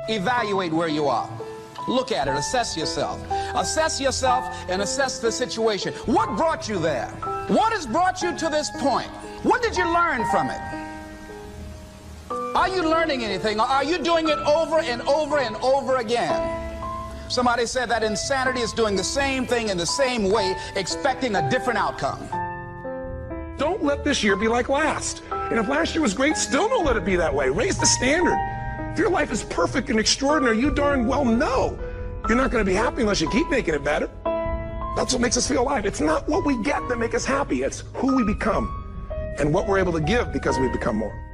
evaluate where you are. Look at it, assess yourself. Assess yourself and assess the situation. What brought you there? What has brought you to this point? What did you learn from it? Are you learning anything, or are you doing it over and over and over again? Somebody said that insanity is doing the same thing in the same way, expecting a different outcome. Don't let this year be like last. And if last year was great, still don't let it be that way. Raise the standard. If your life is perfect and extraordinary, you darn well know you're not going to be happy unless you keep making it better. That's what makes us feel alive. It's not what we get that makes us happy. It's who we become and what we're able to give because we become more.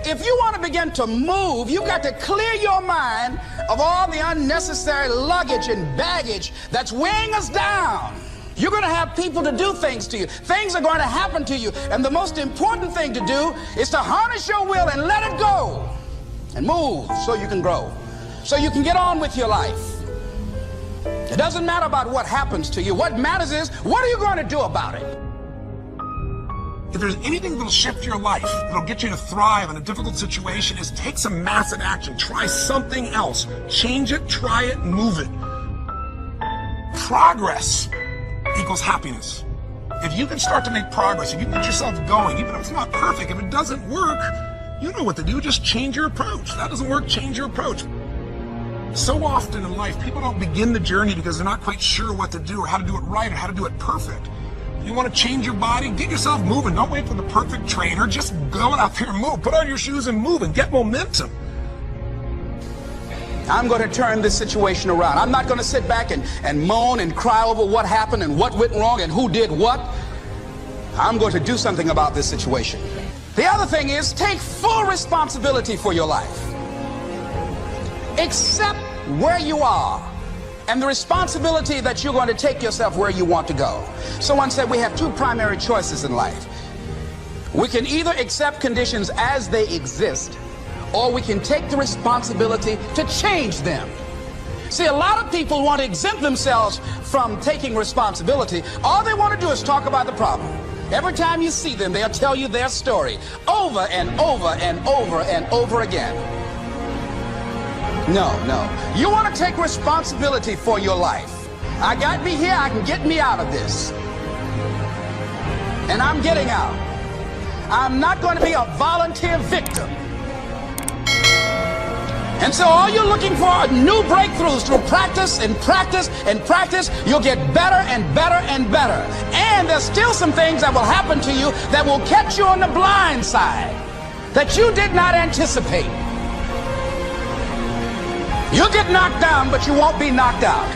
If you want to begin to move, you've got to clear your mind of all the unnecessary luggage and baggage that's weighing us down. You're going to have people to do things to you. Things are going to happen to you. And the most important thing to do is to harness your will and let it go. And move so you can grow. So you can get on with your life. It doesn't matter about what happens to you. What matters is, what are you going to do about it? If there's anything that'll shift your life, that'll get you to thrive in a difficult situation, is take some massive action. Try something else. Change it, try it, move it. Progress equals happiness. If you can start to make progress, if you can get yourself going, even if it's not perfect, if it doesn't work, you know what to do. Just change your approach. That doesn't work, change your approach. So often in life, people don't begin the journey because they're not quite sure what to do or how to do it right or how to do it perfect. You want to change your body? Get yourself moving. Don't wait for the perfect trainer. Just go out there and move. Put on your shoes and move and get momentum. I'm going to turn this situation around. I'm not going to sit back and moan and cry over what happened and what went wrong and who did what. I'm going to do something about this situation. The other thing is, take full responsibility for your life. Accept where you are and the responsibility that you're going to take yourself where you want to go. Someone said we have two primary choices in life. We can either accept conditions as they exist, or we can take the responsibility to change them. See, a lot of people want to exempt themselves from taking responsibility. All they want to do is talk about the problem. Every time you see them, they'll tell you their story over and over and over and over again. No. You want to take responsibility for your life. I got me here, I can get me out of this. And I'm getting out. I'm not going to be a volunteer victim. And so all you're looking for are new breakthroughs through practice and practice and practice. You'll get better and better and better. And there's still some things that will happen to you that will catch you on the blind side that you did not anticipate. You'll get knocked down, but you won't be knocked out.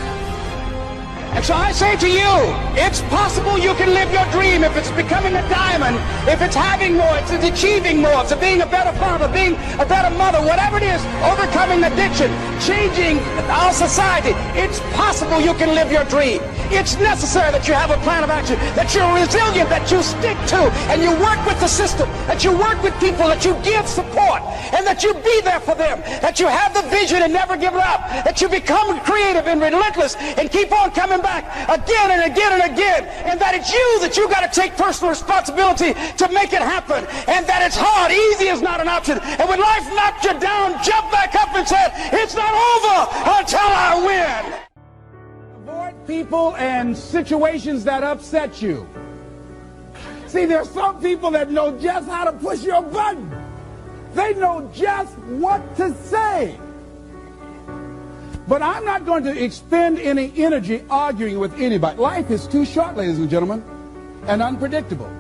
And so I say to you, it's possible you can live your dream if it's becoming a diamond, if it's having more, if it's achieving more, if it's being a better father, being a better mother, whatever it is, overcoming addiction, changing our society. It's possible you can live your dream. It's necessary that you have a plan of action, that you're resilient, that you stick to, and you work with the system, that you work with people, that you give support, and that you be there for them, that you have the vision and never give it up, that you become creative and relentless and keep on coming back again and again and again, and that it's you that you got to take personal responsibility to make it happen, and that it's hard. Easy is not an option. And when life knocks you down, jump back up and say, it's not over until I win. Avoid people and situations that upset you. See, there's some people that know just how to push your button. They know just what to say. But I'm not going to expend any energy arguing with anybody. Life is too short, ladies and gentlemen, and unpredictable.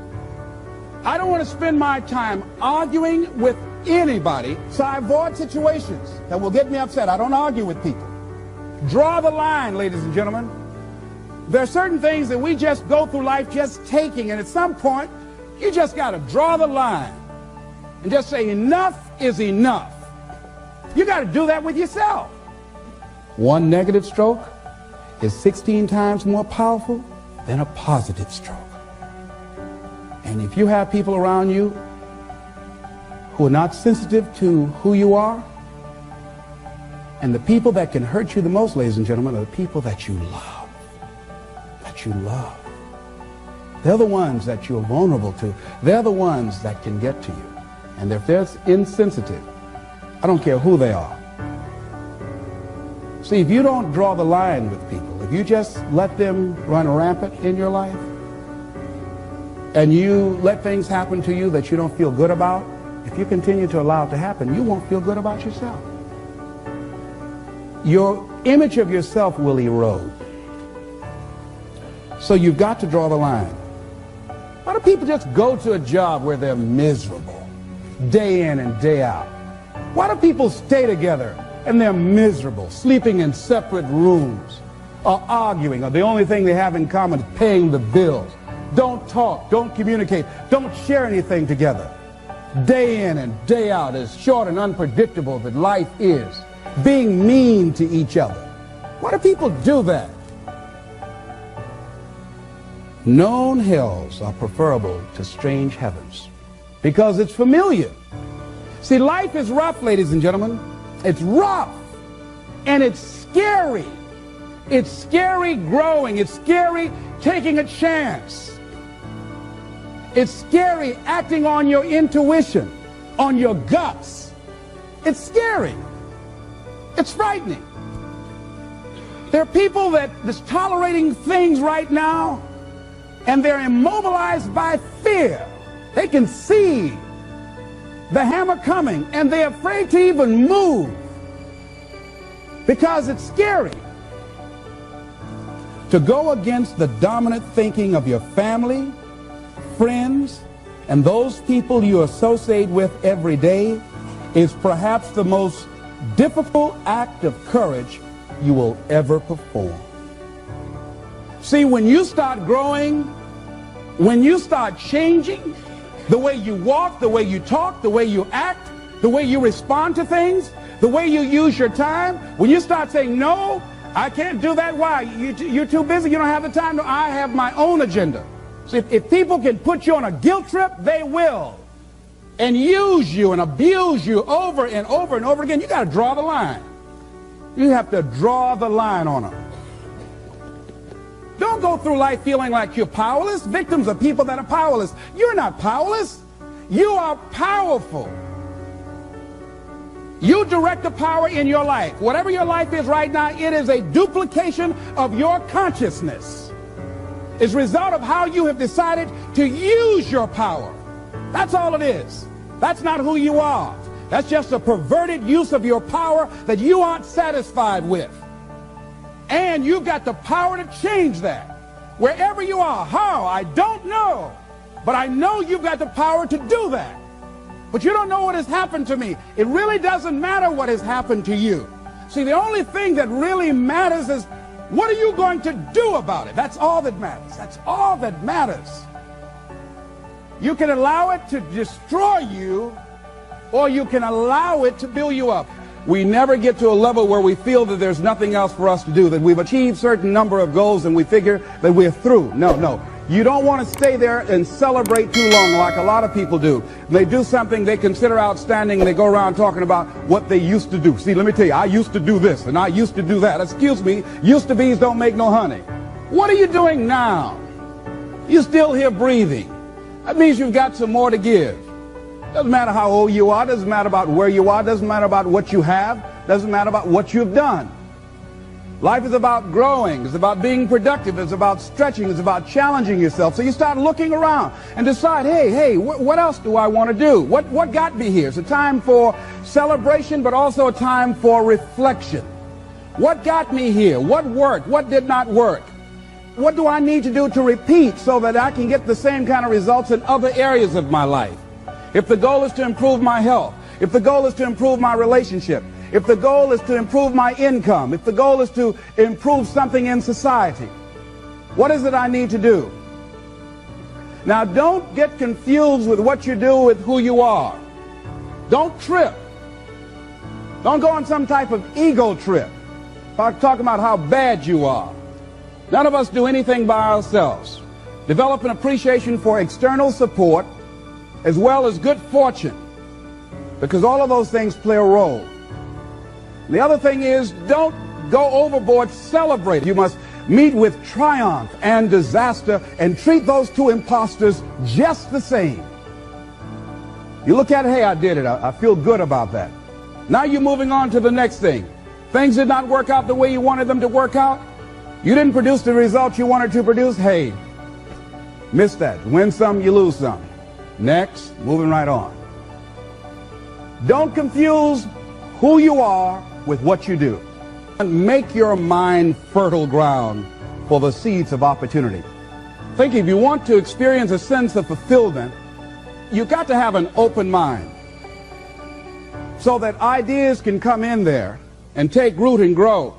I don't want to spend my time arguing with anybody, so I avoid situations that will get me upset. I don't argue with people. Draw the line, ladies and gentlemen. There are certain things that we just go through life just taking, and at some point, you just got to draw the line and just say enough is enough. You got to do that with yourself. One negative stroke is 16 times more powerful than a positive stroke. And if you have people around you who are not sensitive to who you are, and the people that can hurt you the most, ladies and gentlemen, are the people that you love. That you love. They're the ones that you're vulnerable to. They're the ones that can get to you. And if they're insensitive, I don't care who they are, See, if you don't draw the line with people, if you just let them run rampant in your life, and you let things happen to you that you don't feel good about, if you continue to allow it to happen, you won't feel good about yourself. Your image of yourself will erode. So you've got to draw the line. Why do people just go to a job where they're miserable, day in and day out? Why do people stay together and they're miserable, sleeping in separate rooms, or arguing, or the only thing they have in common is paying the bills? Don't talk, don't communicate, don't share anything together. Day in and day out, as short and unpredictable that life is, being mean to each other. Why do people do that? Known hells are preferable to strange heavens because it's familiar. See, life is rough, ladies and gentlemen. It's rough, and it's scary. It's scary growing. It's scary taking a chance. It's scary acting on your intuition, on your guts. It's scary. It's frightening. There are people that's tolerating things right now, and they're immobilized by fear. They can see the hammer coming, and they're afraid to even move because it's scary. To go against the dominant thinking of your family, friends, and those people you associate with every day is perhaps the most difficult act of courage you will ever perform. See, when you start growing, when you start changing the way you walk, the way you talk, the way you act, the way you respond to things, the way you use your time, when you start saying, no, I can't do that. Why? You're too busy. You don't have the time. No, I have my own agenda. So if people can put you on a guilt trip, they will. And use you and abuse you over and over and over again. You got to draw the line. You have to draw the line on them. Don't go through life feeling like you're powerless. Victims are people that are powerless. You're not powerless. You are powerful. You direct the power in your life. Whatever your life is right now, it is a duplication of your consciousness. It's a result of how you have decided to use your power. That's all it is. That's not who you are. That's just a perverted use of your power that you aren't satisfied with. And you've got the power to change that. Wherever you are, how, I don't know. But I know you've got the power to do that. But you don't know what has happened to me. It really doesn't matter what has happened to you. See, the only thing that really matters is, what are you going to do about it? That's all that matters. That's all that matters. You can allow it to destroy you, or you can allow it to build you up. We never get to a level where we feel that there's nothing else for us to do, that we've achieved a certain number of goals and we figure that we're through. No, no. You don't want to stay there and celebrate too long like a lot of people do. They do something they consider outstanding and they go around talking about what they used to do. See, let me tell you, I used to do this and I used to do that. Excuse me, used to be's don't make no honey. What are you doing now? You're still here breathing. That means you've got some more to give. Doesn't matter how old you are, doesn't matter about where you are, doesn't matter about what you have, doesn't matter about what you've done. Life is about growing, it's about being productive, it's about stretching, it's about challenging yourself. So you start looking around and decide, hey, what else do I want to do? What got me here? It's a time for celebration, but also a time for reflection. What got me here? What worked? What did not work? What do I need to do to repeat so that I can get the same kind of results in other areas of my life? If the goal is to improve my health, if the goal is to improve my relationship, if the goal is to improve my income, if the goal is to improve something in society, what is it I need to do? Now, don't get confused with what you do with who you are. Don't trip. Don't go on some type of ego trip, talking about how bad you are. None of us do anything by ourselves. Develop an appreciation for external support as well as good fortune, because all of those things play a role. The other thing is, don't go overboard celebrating. You must meet with triumph and disaster and treat those two imposters just the same. You look at it, hey, I did it. I feel good about that. Now you're moving on to the next thing. Things did not work out the way you wanted them to work out. You didn't produce the results you wanted to produce. Hey, miss that. Win some, you lose some. Next, moving right on. Don't confuse who you are with what you do. Make your mind fertile ground for the seeds of opportunity. Think, if you want to experience a sense of fulfillment, you've got to have an open mind so that ideas can come in there and take root and grow.